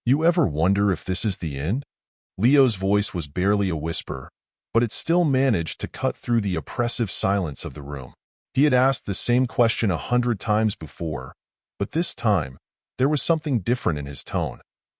You ever wonder if this is the end? Leo's voice was barely a whisper, but it still managed to cut through the oppressive silence of the room. He had asked the same question 100 times before, but this time, there was something different in his tone,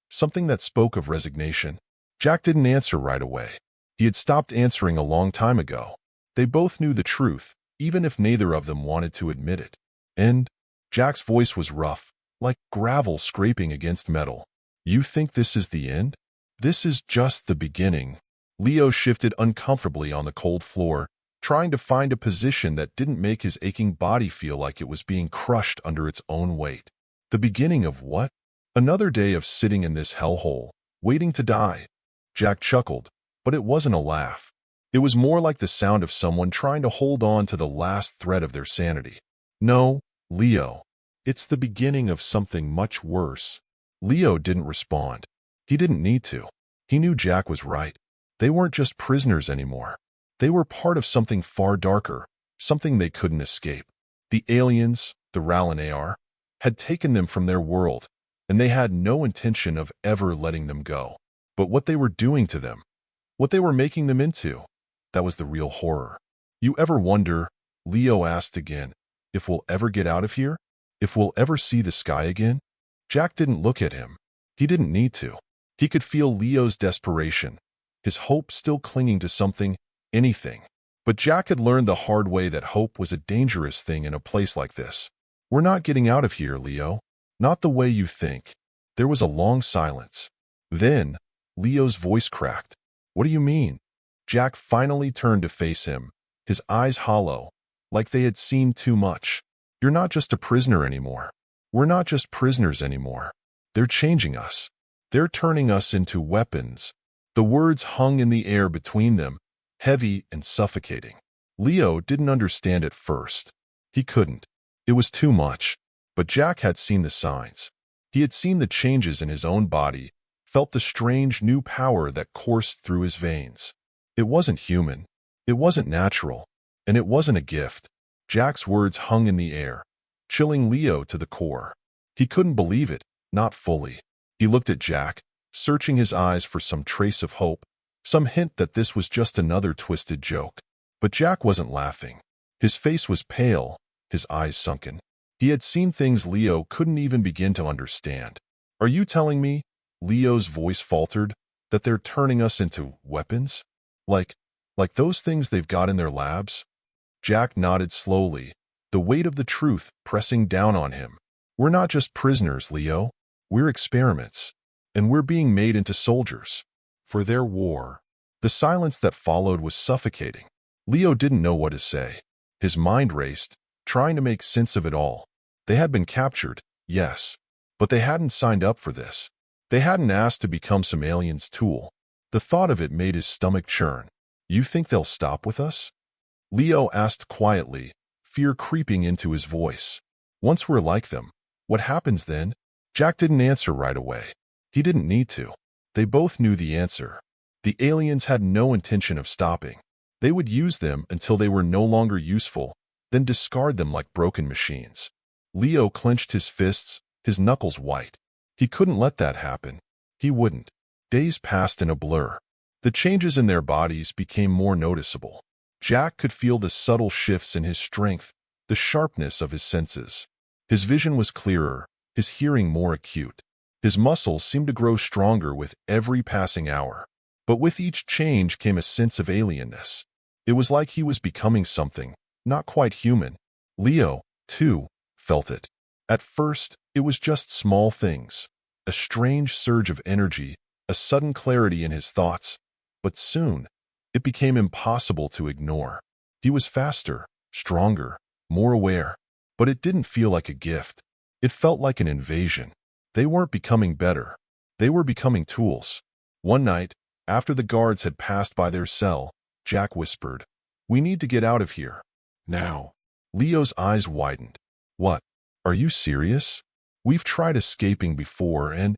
something that spoke of resignation. Jack didn't answer right away. He had stopped answering a long time ago. They both knew the truth, even if neither of them wanted to admit it. And Jack's voice was rough, like gravel scraping against metal. You think this is the end? This is just the beginning. Leo shifted uncomfortably on the cold floor, trying to find a position that didn't make his aching body feel like it was being crushed under its own weight. The beginning of what? Another day of sitting in this hellhole, waiting to die. Jack chuckled, but it wasn't a laugh. It was more like the sound of someone trying to hold on to the last thread of their sanity. No, Leo. It's the beginning of something much worse. Leo didn't respond. He didn't need to. He knew Jack was right. They weren't just prisoners anymore. They were part of something far darker, something they couldn't escape. The aliens, the Ral'nar, had taken them from their world, and they had no intention of ever letting them go. But what they were doing to them, what they were making them into, that was the real horror. You ever wonder, Leo asked again, if we'll ever get out of here? If we'll ever see the sky again? Jack didn't look at him. He didn't need to. He could feel Leo's desperation, his hope still clinging to something, anything. But Jack had learned the hard way that hope was a dangerous thing in a place like this. We're not getting out of here, Leo. Not the way you think. There was a long silence. Then, Leo's voice cracked. What do you mean? Jack finally turned to face him, his eyes hollow, like they had seen too much. You're not just a prisoner anymore. We're not just prisoners anymore. They're changing us. They're turning us into weapons. The words hung in the air between them, heavy and suffocating. Leo didn't understand at first. He couldn't. It was too much. But Jack had seen the signs. He had seen the changes in his own body, felt the strange new power that coursed through his veins. It wasn't human. It wasn't natural. And it wasn't a gift. Jack's words hung in the air, chilling Leo to the core. He couldn't believe it, not fully. He looked at Jack, searching his eyes for some trace of hope, some hint that this was just another twisted joke. But Jack wasn't laughing. His face was pale, his eyes sunken. He had seen things Leo couldn't even begin to understand. Are you telling me, Leo's voice faltered, that they're turning us into weapons? Like those things they've got in their labs? Jack nodded slowly, the weight of the truth pressing down on him. We're not just prisoners, Leo. We're experiments. And we're being made into soldiers. For their war. The silence that followed was suffocating. Leo didn't know what to say. His mind raced, trying to make sense of it all. They had been captured, yes. But they hadn't signed up for this. They hadn't asked to become some alien's tool. The thought of it made his stomach churn. You think they'll stop with us? Leo asked quietly, fear creeping into his voice. Once we're like them, what happens then? Jack didn't answer right away. He didn't need to. They both knew the answer. The aliens had no intention of stopping. They would use them until they were no longer useful, then discard them like broken machines. Leo clenched his fists, his knuckles white. He couldn't let that happen. He wouldn't. Days passed in a blur. The changes in their bodies became more noticeable. Jack could feel the subtle shifts in his strength, the sharpness of his senses. His vision was clearer, his hearing more acute. His muscles seemed to grow stronger with every passing hour. But with each change came a sense of alienness. It was like he was becoming something, not quite human. Leo, too, felt it. At first, it was just small things. A strange surge of energy, a sudden clarity in his thoughts. But soon, it became impossible to ignore. He was faster, stronger, more aware. But it didn't feel like a gift. It felt like an invasion. They weren't becoming better. They were becoming tools. One night, after the guards had passed by their cell, Jack whispered, "We need to get out of here. Now." Leo's eyes widened. "What? Are you serious? We've tried escaping before and—"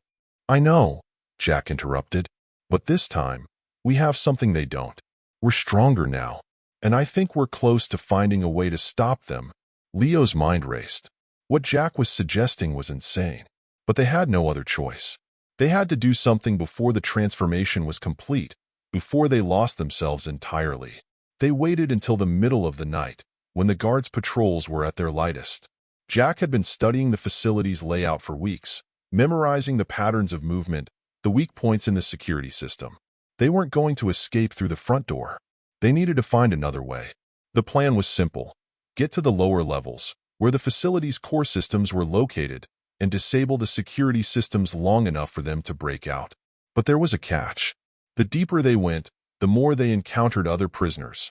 "I know," Jack interrupted. "But this time, we have something they don't. We're stronger now. And I think we're close to finding a way to stop them." Leo's mind raced. What Jack was suggesting was insane. But they had no other choice. They had to do something before the transformation was complete, before they lost themselves entirely. They waited until the middle of the night, when the guards' patrols were at their lightest. Jack had been studying the facility's layout for weeks, memorizing the patterns of movement, the weak points in the security system. They weren't going to escape through the front door. They needed to find another way. The plan was simple: get to the lower levels, where the facility's core systems were located, and disable the security systems long enough for them to break out. But there was a catch. The deeper they went, the more they encountered other prisoners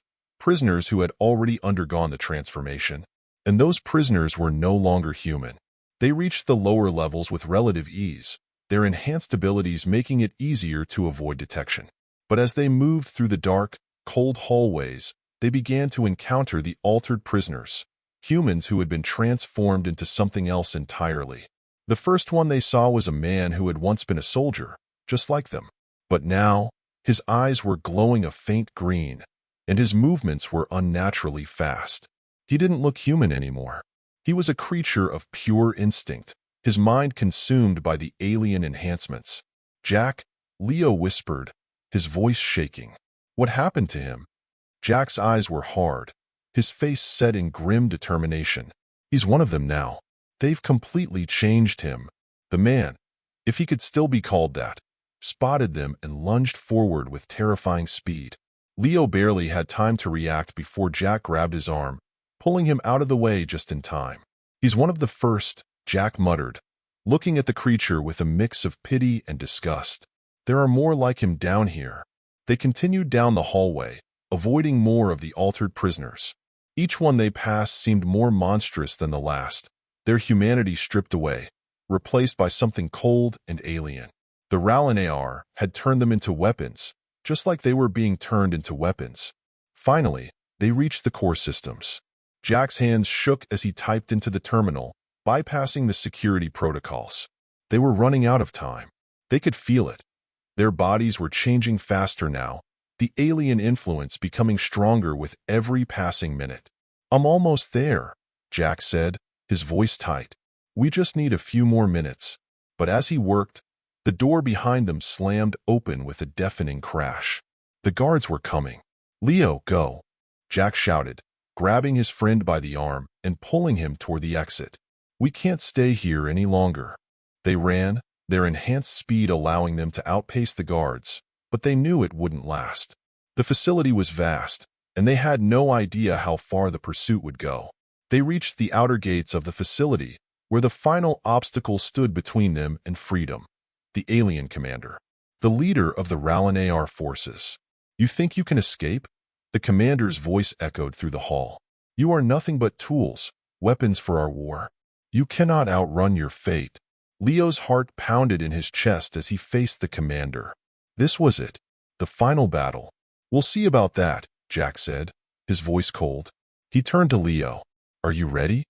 who had already undergone the transformation. And those prisoners were no longer human. They reached the lower levels with relative ease, their enhanced abilities making it easier to avoid detection. But as they moved through the dark, cold hallways, they began to encounter the altered prisoners, humans who had been transformed into something else entirely. The first one they saw was a man who had once been a soldier, just like them. But now, his eyes were glowing a faint green, and his movements were unnaturally fast. He didn't look human anymore. He was a creature of pure instinct, his mind consumed by the alien enhancements. "Jack," Leo whispered, his voice shaking. "What happened to him?" Jack's eyes were hard, his face set in grim determination. "He's one of them now. They've completely changed him." The man, if he could still be called that, spotted them and lunged forward with terrifying speed. Leo barely had time to react before Jack grabbed his arm, pulling him out of the way just in time. "He's one of the first," Jack muttered, looking at the creature with a mix of pity and disgust. "There are more like him down here." They continued down the hallway, avoiding more of the altered prisoners. Each one they passed seemed more monstrous than the last, their humanity stripped away, replaced by something cold and alien. The Ral'nar had turned them into weapons, just like they were being turned into weapons. Finally, they reached the core systems. Jack's hands shook as he typed into the terminal, bypassing the security protocols. They were running out of time. They could feel it. Their bodies were changing faster now, the alien influence becoming stronger with every passing minute. "I'm almost there," Jack said, his voice tight. "We just need a few more minutes." But as he worked, the door behind them slammed open with a deafening crash. The guards were coming. "Leo, go," Jack shouted, grabbing his friend by the arm and pulling him toward the exit. "We can't stay here any longer." They ran, their enhanced speed allowing them to outpace the guards, but they knew it wouldn't last. The facility was vast, and they had no idea how far the pursuit would go. They reached the outer gates of the facility, where the final obstacle stood between them and freedom: the alien commander, the leader of the Ral'nar forces. "You think you can escape?" The commander's voice echoed through the hall. "You are nothing but tools, weapons for our war. You cannot outrun your fate." Leo's heart pounded in his chest as he faced the commander. This was it, the final battle. "We'll see about that," Jack said, his voice cold. He turned to Leo. "Are you ready?"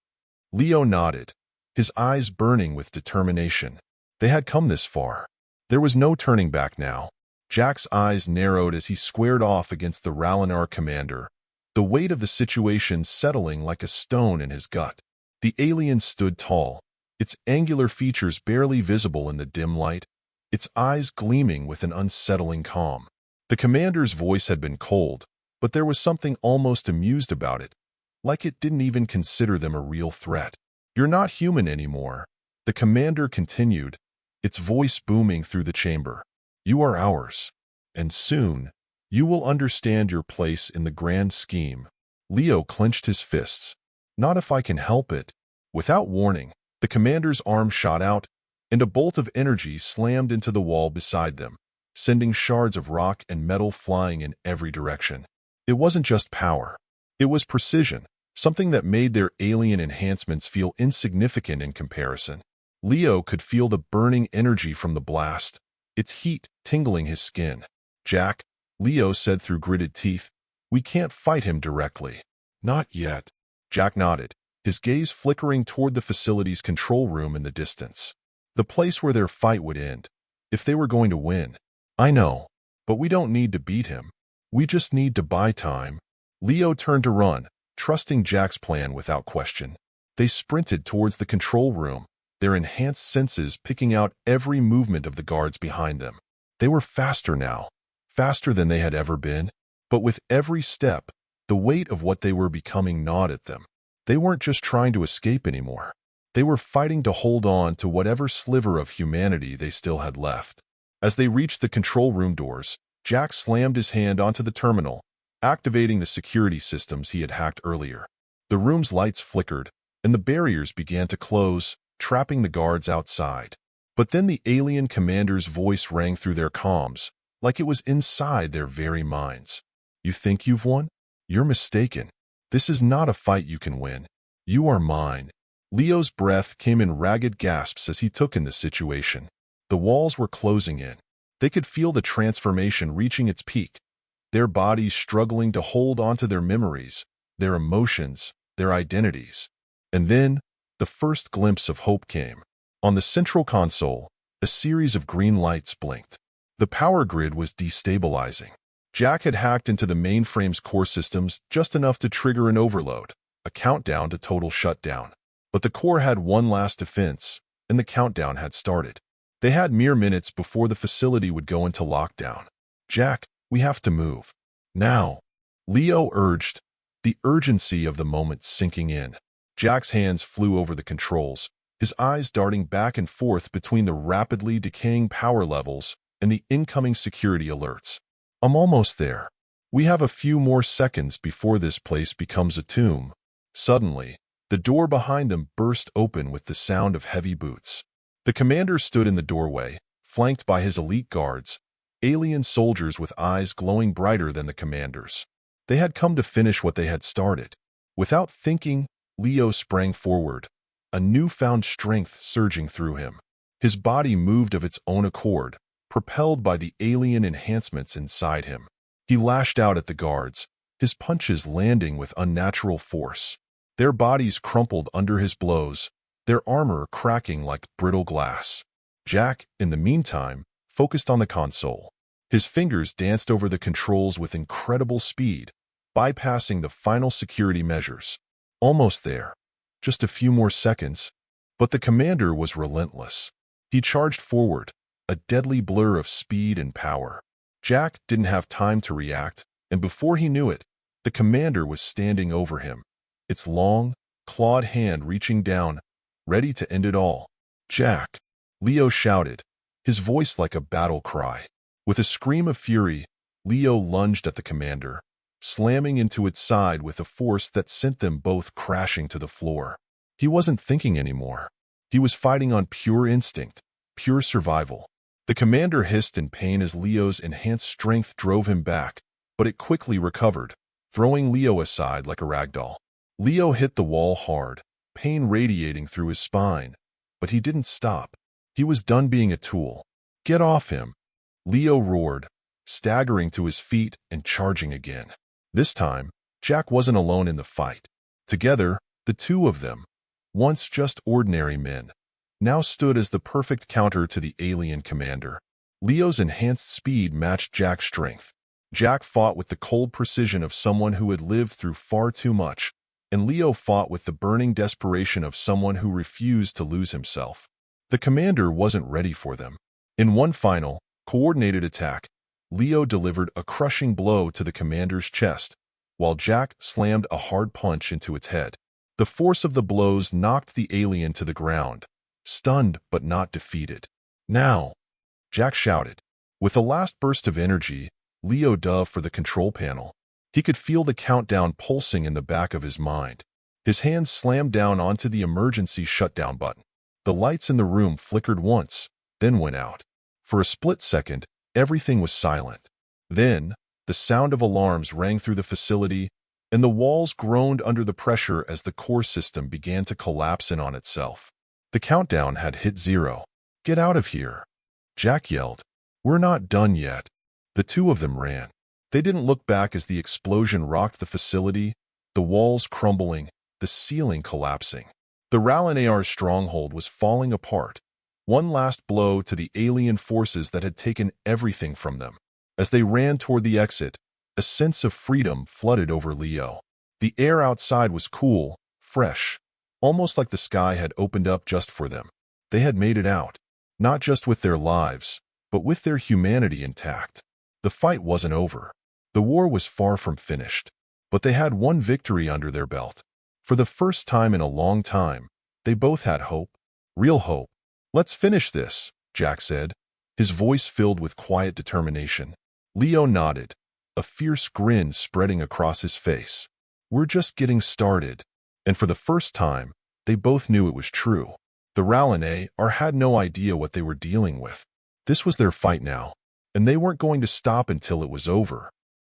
Leo nodded, his eyes burning with determination. They had come this far. There was no turning back now. Jack's eyes narrowed as he squared off against the Ral'nar commander, the weight of the situation settling like a stone in his gut. The alien stood tall, its angular features barely visible in the dim light, its eyes gleaming with an unsettling calm. The commander's voice had been cold, but there was something almost amused about it, like it didn't even consider them a real threat. "You're not human anymore," the commander continued, its voice booming through the chamber. "You are ours, and soon, you will understand your place in the grand scheme." Leo clenched his fists. "Not if I can help it." Without warning, the commander's arm shot out, and a bolt of energy slammed into the wall beside them, sending shards of rock and metal flying in every direction. It wasn't just power. It was precision, something that made their alien enhancements feel insignificant in comparison. Leo could feel the burning energy from the blast, its heat tingling his skin. "Jack," Leo said through gritted teeth, "we can't fight him directly." "Not yet." Jack nodded, his gaze flickering toward the facility's control room in the distance. The place where their fight would end, if they were going to win. "I know, but we don't need to beat him. We just need to buy time." Leo turned to run, trusting Jack's plan without question. They sprinted towards the control room, their enhanced senses picking out every movement of the guards behind them. They were faster now, faster than they had ever been, but with every step, the weight of what they were becoming gnawed at them. They weren't just trying to escape anymore. They were fighting to hold on to whatever sliver of humanity they still had left. As they reached the control room doors, Jack slammed his hand onto the terminal, activating the security systems he had hacked earlier. The room's lights flickered, and the barriers began to close, trapping the guards outside. But then the alien commander's voice rang through their comms, like it was inside their very minds. "You think you've won? You're mistaken. This is not a fight you can win. You are mine." Leo's breath came in ragged gasps as he took in the situation. The walls were closing in. They could feel the transformation reaching its peak, their bodies struggling to hold onto their memories, their emotions, their identities. And then, the first glimpse of hope came. On the central console, a series of green lights blinked. The power grid was destabilizing. Jack had hacked into the mainframe's core systems just enough to trigger an overload, a countdown to total shutdown. But the core had one last defense, and the countdown had started. They had mere minutes before the facility would go into lockdown. "Jack, we have to move. Now," Leo urged, the urgency of the moment sinking in. Jack's hands flew over the controls, his eyes darting back and forth between the rapidly decaying power levels and the incoming security alerts. "I'm almost there. We have a few more seconds before this place becomes a tomb." Suddenly, the door behind them burst open with the sound of heavy boots. The commander stood in the doorway, flanked by his elite guards, alien soldiers with eyes glowing brighter than the commander's. They had come to finish what they had started. Without thinking, Leo sprang forward, a newfound strength surging through him. His body moved of its own accord, propelled by the alien enhancements inside him. He lashed out at the guards, his punches landing with unnatural force. Their bodies crumpled under his blows, their armor cracking like brittle glass. Jack, in the meantime, focused on the console. His fingers danced over the controls with incredible speed, bypassing the final security measures. Almost there. Just a few more seconds. But the commander was relentless. He charged forward, a deadly blur of speed and power. Jack didn't have time to react, and before he knew it, the commander was standing over him, its long, clawed hand reaching down, ready to end it all. "Jack!" Leo shouted, his voice like a battle cry. With a scream of fury, Leo lunged at the commander, slamming into its side with a force that sent them both crashing to the floor. He wasn't thinking anymore. He was fighting on pure instinct, pure survival. The commander hissed in pain as Leo's enhanced strength drove him back, but it quickly recovered, throwing Leo aside like a ragdoll. Leo hit the wall hard, pain radiating through his spine, but he didn't stop. He was done being a tool. "Get off him!" Leo roared, staggering to his feet and charging again. This time, Jack wasn't alone in the fight. Together, the two of them, once just ordinary men, now stood as the perfect counter to the alien commander. Leo's enhanced speed matched Jack's strength. Jack fought with the cold precision of someone who had lived through far too much, and Leo fought with the burning desperation of someone who refused to lose himself. The commander wasn't ready for them. In one final, coordinated attack, Leo delivered a crushing blow to the commander's chest, while Jack slammed a hard punch into its head. The force of the blows knocked the alien to the ground, stunned but not defeated. "Now!" Jack shouted. With a last burst of energy, Leo dove for the control panel. He could feel the countdown pulsing in the back of his mind. His hands slammed down onto the emergency shutdown button. The lights in the room flickered once, then went out. For a split second, everything was silent. Then, the sound of alarms rang through the facility, and the walls groaned under the pressure as the core system began to collapse in on itself. The countdown had hit 0. "Get out of here!" Jack yelled. "We're not done yet." The two of them ran. They didn't look back as the explosion rocked the facility, the walls crumbling, the ceiling collapsing. The Ral'Nar's stronghold was falling apart, one last blow to the alien forces that had taken everything from them. As they ran toward the exit, a sense of freedom flooded over Leo. The air outside was cool, fresh, almost like the sky had opened up just for them. They had made it out, not just with their lives, but with their humanity intact. The fight wasn't over. The war was far from finished, but they had one victory under their belt. For the first time in a long time, they both had hope. Real hope. "Let's finish this," Jack said, his voice filled with quiet determination. Leo nodded, a fierce grin spreading across his face. "We're just getting started." And for the first time, they both knew it was true. The Ral'nar had no idea what they were dealing with. This was their fight now, and they weren't going to stop until it was over.